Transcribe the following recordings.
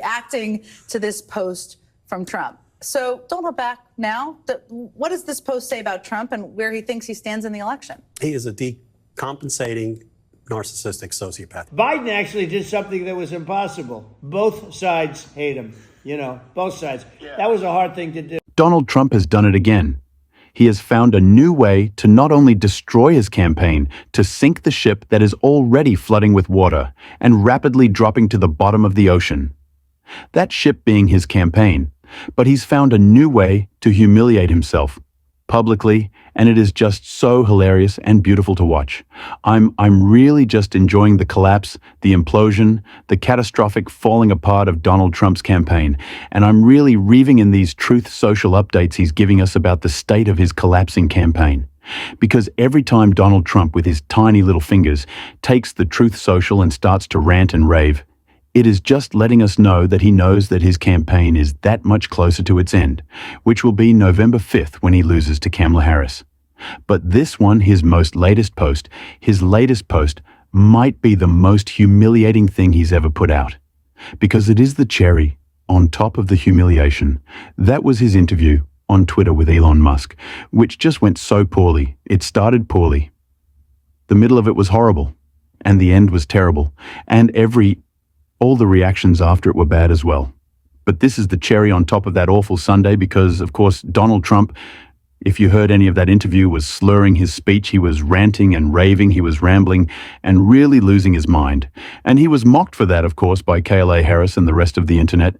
reacting to this post from Trump. So don't hold back now. What does this post say about Trump and where he thinks he stands in the election? He is a decompensating, narcissistic sociopath. Biden actually did something that was impossible. Both sides hate him, both sides. Yeah. That was a hard thing to do. Donald Trump has done it again. He has found a new way to not only destroy his campaign, to sink the ship that is already flooding with water and rapidly dropping to the bottom of the ocean. That ship being his campaign, but he's found a new way to humiliate himself publicly, and it is just so hilarious and beautiful to watch. I'm really just enjoying the collapse, the implosion, the catastrophic falling apart of Donald Trump's campaign, and I'm really reeving in these Truth Social updates he's giving us about the state of his collapsing campaign. Because every time Donald Trump with his tiny little fingers takes the Truth Social and starts to rant and rave, it is just letting us know that he knows that his campaign is that much closer to its end, which will be November 5th when he loses to Kamala Harris. But this one, his latest post might be the most humiliating thing he's ever put out. Because it is the cherry on top of the humiliation. That was his interview on Twitter with Elon Musk, which just went so poorly. It started poorly. The middle of it was horrible, and the end was terrible, and all the reactions after it were bad as well. But this is the cherry on top of that awful Sunday because, of course, Donald Trump, if you heard any of that interview, was slurring his speech. He was ranting and raving. He was rambling and really losing his mind. And he was mocked for that, of course, by Kamala Harris and the rest of the internet.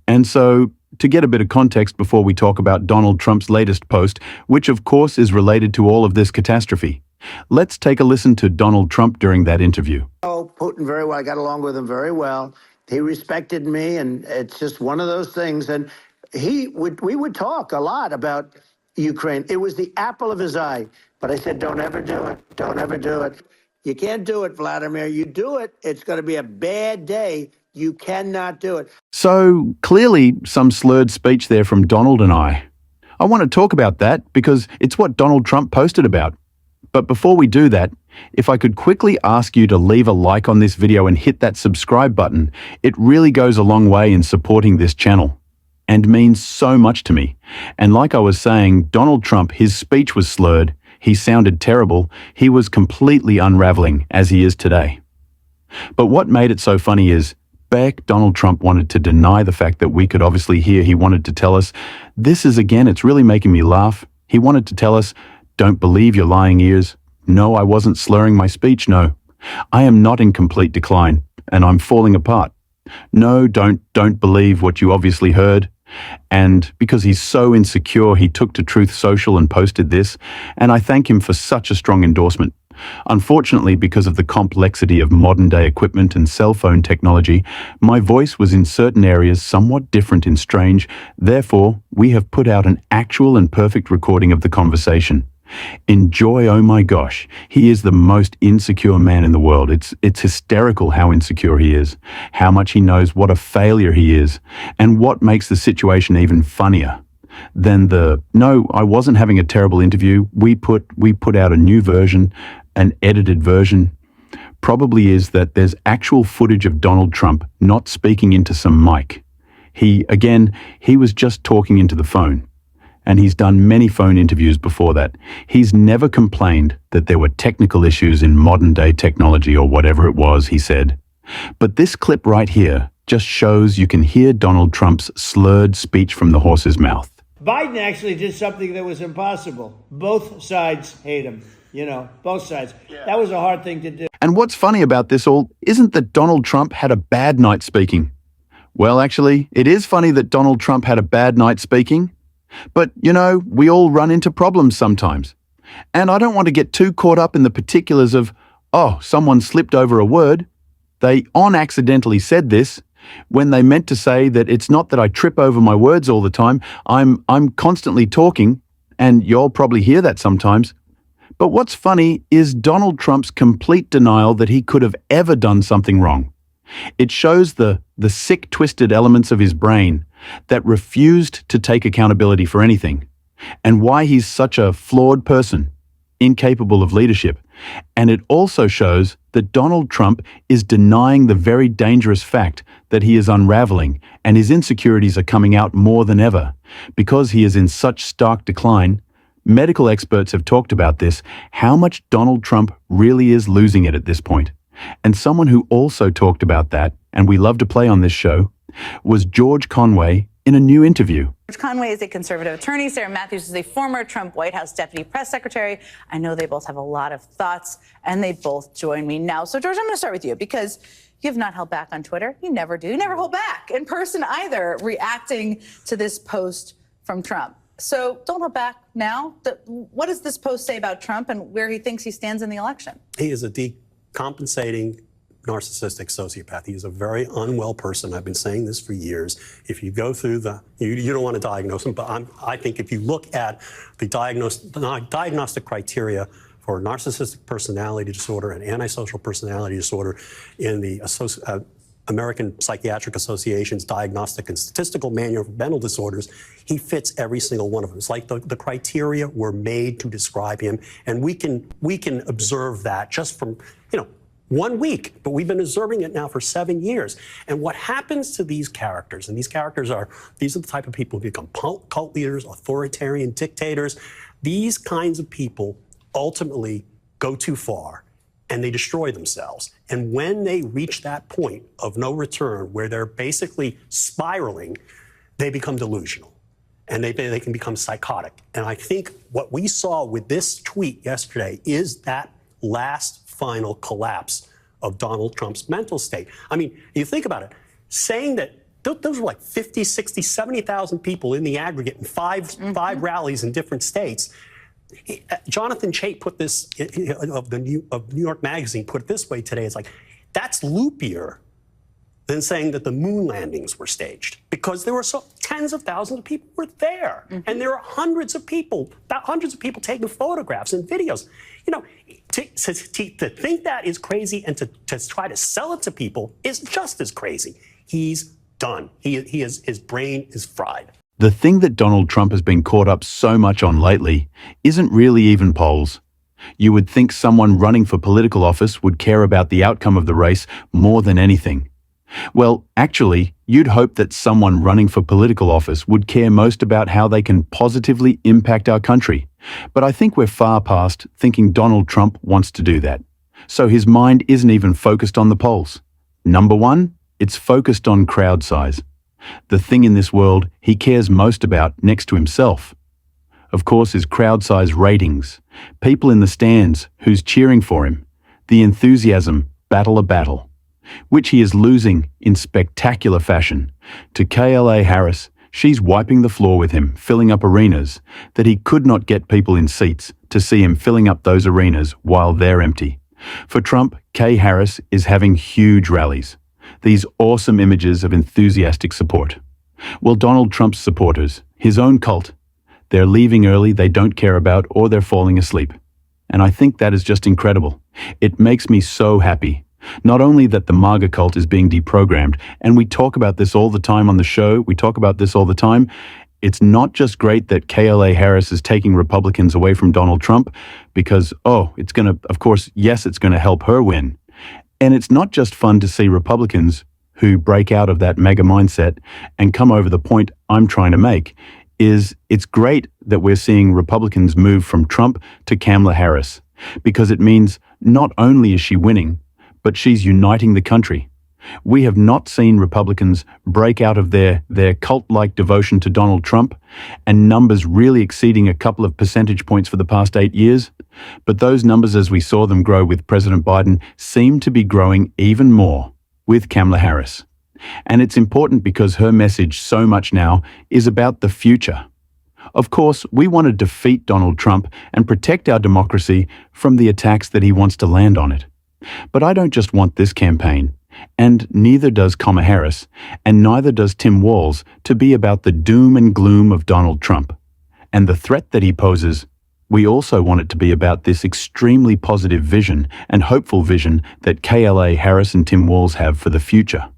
And so, to get a bit of context before we talk about Donald Trump's latest post, which of course is related to all of this catastrophe, let's take a listen to Donald Trump during that interview. Oh, Putin very well. I got along with him very well. He respected me, and it's just one of those things. And we would talk a lot about Ukraine. It was the apple of his eye. But I said, don't ever do it. Don't ever do it. You can't do it, Vladimir. You do it, it's going to be a bad day. You cannot do it. So clearly some slurred speech there from Donald and I. I want to talk about that because it's what Donald Trump posted about. But before we do that, if I could quickly ask you to leave a like on this video and hit that subscribe button, it really goes a long way in supporting this channel and means so much to me. And like I was saying, Donald Trump, his speech was slurred, he sounded terrible, he was completely unraveling as he is today. But what made it so funny is, back Donald Trump wanted to deny the fact that we could obviously hear. He wanted to tell us, this is again, it's really making me laugh. He wanted to tell us, don't believe your lying ears. No, I wasn't slurring my speech, no. I am not in complete decline, and I'm falling apart. No, don't believe what you obviously heard. And because he's so insecure, he took to Truth Social and posted this, and I thank him for such a strong endorsement. Unfortunately, because of the complexity of modern-day equipment and cell phone technology, my voice was in certain areas somewhat different and strange. Therefore, we have put out an actual and perfect recording of the conversation. Enjoy, oh my gosh, he is the most insecure man in the world. It's hysterical how insecure he is, how much he knows what a failure he is, and what makes the situation even funnier than no, I wasn't having a terrible interview. We put out a new version, an edited version, probably is that there's actual footage of Donald Trump not speaking into some mic. He was just talking into the phone. And he's done many phone interviews before that. He's never complained that there were technical issues in modern-day technology or whatever it was, he said. But this clip right here just shows you can hear Donald Trump's slurred speech from the horse's mouth. Biden actually did something that was impossible. Both sides hate him, both sides. Yeah. That was a hard thing to do. And what's funny about this all isn't that Donald Trump had a bad night speaking. Well, actually, it is funny that Donald Trump had a bad night speaking. But, we all run into problems sometimes. And I don't want to get too caught up in the particulars of, someone slipped over a word. They accidentally said this, when they meant to say that it's not that I trip over my words all the time. I'm constantly talking, and you'll probably hear that sometimes. But what's funny is Donald Trump's complete denial that he could have ever done something wrong. It shows the sick, twisted elements of his brain that refused to take accountability for anything, and why he's such a flawed person. incapable of leadership. And it also shows that Donald Trump is denying the very dangerous fact that he is unraveling and his insecurities are coming out more than ever. Because he is in such stark decline, medical experts have talked about this, how much Donald Trump really is losing it at this point. And someone who also talked about that, and we love to play on this show, was George Conway in a new interview. George Conway is a conservative attorney. Sarah Matthews is a former Trump White House deputy press secretary. I know they both have a lot of thoughts, and they both join me now. So, George, I'm going to start with you because you have not held back on Twitter. You never do. You never hold back in person either, reacting to this post from Trump. So don't hold back now. What does this post say about Trump and where he thinks he stands in the election? He is a decompensating, narcissistic sociopath. He is a very unwell person. I've been saying this for years. If you go through you don't want to diagnose him, but I think if you look at the diagnostic criteria for narcissistic personality disorder and antisocial personality disorder in the American Psychiatric Association's Diagnostic and Statistical Manual for Mental Disorders, he fits every single one of them. It's like the criteria were made to describe him, and we can observe that just from 1 week, but we've been observing it now for 7 years. And what happens to these characters, and these are the type of people who become cult leaders, authoritarian dictators. These kinds of people ultimately go too far and they destroy themselves. And when they reach that point of no return where they're basically spiraling, they become delusional and they can become psychotic. And I think what we saw with this tweet yesterday is that last final collapse of Donald Trump's mental state. I mean, you think about it, saying that those were like 50, 60, 70,000 people in the aggregate in five rallies in different states. Jonathan Chait put this, of New York Magazine, put it this way today. It's like, that's loopier than saying that the moon landings were staged, because there were tens of thousands of people were there. And there are hundreds of people taking photographs and videos. To think that is crazy and to try to sell it to people is just as crazy. He's done. His brain is fried. The thing that Donald Trump has been caught up so much on lately isn't really even polls. You would think someone running for political office would care about the outcome of the race more than anything. Well, actually, you'd hope that someone running for political office would care most about how they can positively impact our country. But I think we're far past thinking Donald Trump wants to do that. So his mind isn't even focused on the polls. Number one, it's focused on crowd size. The thing in this world he cares most about next to himself, of course, is crowd size ratings, people in the stands who's cheering for him, the enthusiasm, battle a battle, which he is losing in spectacular fashion. To KLA Harris, she's wiping the floor with him, filling up arenas that he could not get people in seats to see him filling up those arenas while they're empty. For Trump, Kay Harris is having huge rallies. These awesome images of enthusiastic support. Well, Donald Trump's supporters, his own cult, they're leaving early, they don't care about, or they're falling asleep. And I think that is just incredible. It makes me so happy. Not only that the MAGA cult is being deprogrammed, and we talk about this all the time on the show, it's not just great that KLA Harris is taking Republicans away from Donald Trump, because, it's going to help her win. And it's not just fun to see Republicans who break out of that mega mindset and come over the point I'm trying to make. It's great that we're seeing Republicans move from Trump to Kamala Harris, because it means not only is she winning, but she's uniting the country. We have not seen Republicans break out of their cult-like devotion to Donald Trump, and numbers really exceeding a couple of percentage points for the past 8 years. But those numbers, as we saw them grow with President Biden, seem to be growing even more with Kamala Harris. And it's important because her message so much now is about the future. Of course, we want to defeat Donald Trump and protect our democracy from the attacks that he wants to land on it. But I don't just want this campaign, and neither does Kamala Harris, and neither does Tim Walz, to be about the doom and gloom of Donald Trump and the threat that he poses. We also want it to be about this extremely positive vision and hopeful vision that KLA Harris and Tim Walz have for the future.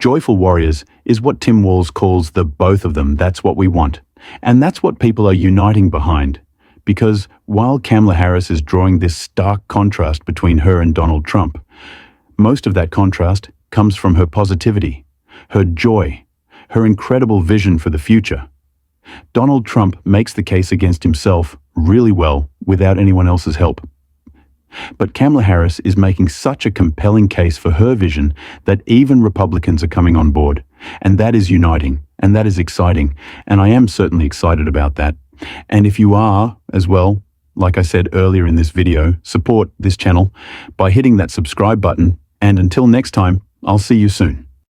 Joyful Warriors is what Tim Walz calls the both of them. That's what we want. And that's what people are uniting behind, Because while Kamala Harris is drawing this stark contrast between her and Donald Trump, most of that contrast comes from her positivity, her joy, her incredible vision for the future. Donald Trump makes the case against himself really well without anyone else's help. But Kamala Harris is making such a compelling case for her vision that even Republicans are coming on board. And that is uniting, and that is exciting. And I am certainly excited about that. And if you are as well, like I said earlier in this video, support this channel by hitting that subscribe button. And until next time, I'll see you soon.